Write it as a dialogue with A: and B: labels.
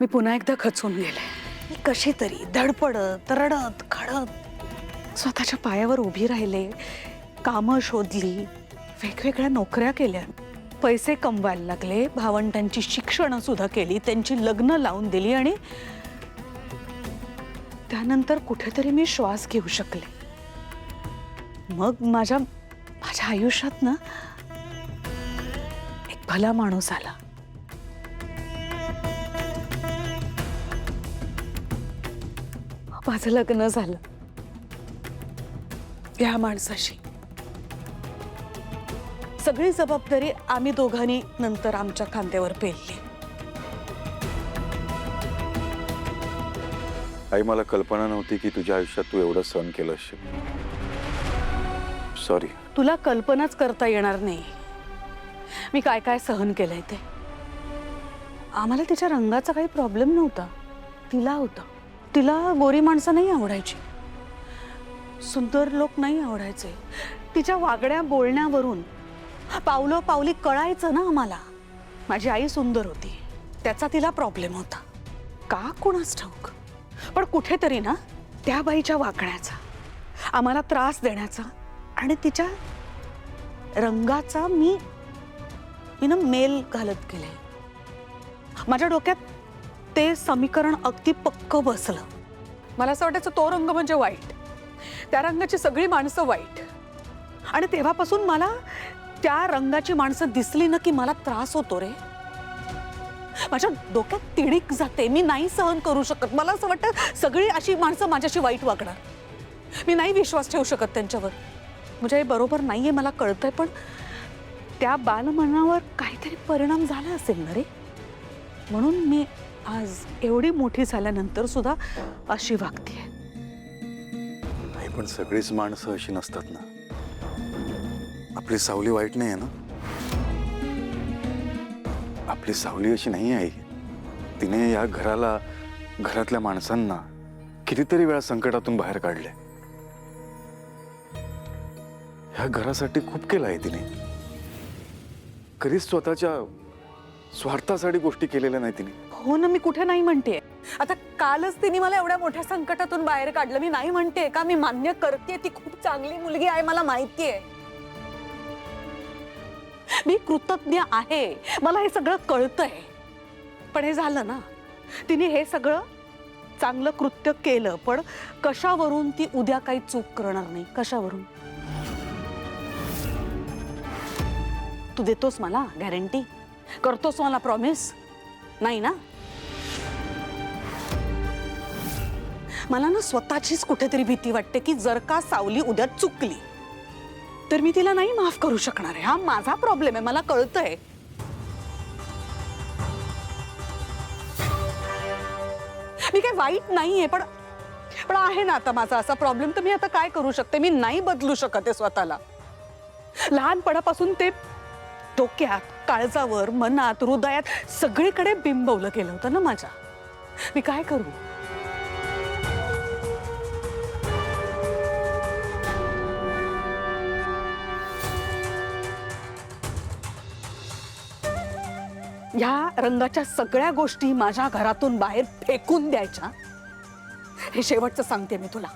A: मी पुन्हा एकदा खचून गेले. मी कशी तरी धडपडत रडत खडत स्वतःच्या पायावर उभी राहिले, कामं शोधली, वेगवेगळ्या नोकऱ्या केल्या, पैसे कमवायला लागले, भावंडांची शिक्षणं सुद्धा केली, त्यांची लग्न लावून दिली आणि त्यानंतर कुठेतरी मी श्वास घेऊ शकले. मग माझ्या आयुष्यात ना एक भला माणूस आला. माझं लग्न झालं या माणसाशी. सगळी जबाबदारी आम्ही दोघांनी नंतर आमच्या खांद्यावर पेलली.
B: आई, मला कल्पना नव्हती की तुझ्या आयुष्यात तू एवढं सहन केलं असशील. सॉरी.
A: तुला कल्पनाच करता येणार नाही मी काय काय सहन केलंय ते. आम्हाला तिच्या रंगाचा काही प्रॉब्लेम नव्हता, तिला होता. तिला गोरी माणसं नाही आवडायची, सुंदर लोक नाही आवडायचे. तिच्या वागण्या बोलण्यावरून पावलोपावली कळायचं ना आम्हाला. माझी आई सुंदर होती, त्याचा तिला प्रॉब्लेम होता. का कोणास ठाऊक, पण कुठेतरी ना त्या बाईच्या वागण्याचा, आम्हाला त्रास देण्याचा आणि तिच्या रंगाचा मी ना मेल घालत गेले. माझ्या डोक्यात ते समीकरण अगदी पक्क बसलं. मला असं वाटायचं तो रंग म्हणजे वाईट, त्या रंगाची सगळी माणसं वाईट. आणि तेव्हापासून मला त्या रंगाची माणसं दिसली ना की मला त्रास होतो रे. माझ्या डोक्यात तिडीक जाते, मी नाही सहन करू शकत. मला असं वाटतं सगळी अशी माणसं माझ्याशी वाईट वागणार. मी नाही विश्वास ठेवू शकत त्यांच्यावर. म्हणजे हे बरोबर नाहीये मला कळतंय, पण त्या बालमनावर काहीतरी परिणाम झाला असेल ना रे. म्हणून मी आज एवढी मोठी झाल्यानंतर सुद्धा अशी वागतेय.
B: नाही, पण सगळीच माणसं अशी नसतात ना. आपली सावली वाईट नाही आहे ना. आपली सावली अशी नाही आहे. तिने या घराला, घरातल्या माणसांना कितीतरी वेळा संकटातून बाहेर काढले. ह्या घरासाठी खूप केलं आहे तिने. कधीच स्वतःच्या स्वार्थासाठी गोष्टी केलेल्या नाही तिने.
A: हो ना, मी कुठे नाही म्हणते. आता कालच तिने मला एवढ्या मोठ्या संकटातून बाहेर काढलं. मी नाही म्हणते का, मी मान्य करते ती खूप चांगली मुलगी आहे, मला माहितीये. मी कृतज्ञ आहे, मला हे सगळं कळतंय. पण हे झालं ना, तिने हे सगळं चांगलं कृत्य केलं, पण कशावरून ती उद्या काही चूक करणार नाही. कशावरून? तू देतोस मला गॅरंटी? करतोस मला प्रॉमिस? नाही ना. मला ना स्वतःचीच कुठेतरी भीती वाटते की जर का सावली उद्या चुकली तर मी तिला नाही माफ करू शकणार आहे. हा माझा प्रॉब्लेम आहे, मला कळतंय. मी काय वाईट नाहीये, पण आहे ना आता माझा असा प्रॉब्लेम. तर मी आता काय करू शकते? मी नाही बदलू शकत आहे स्वतःला. लहानपणापासून ते डोक्यात, काळजावर, मनात, हृदयात सगळीकडे बिंबवलं गेलं होतं ना माझ्या. मी काय करू? या रंगाच्या सगळ्या गोष्टी माझ्या घरातून बाहेर फेकून द्यायच्या, हे शेवटचं सांगते मी तुला.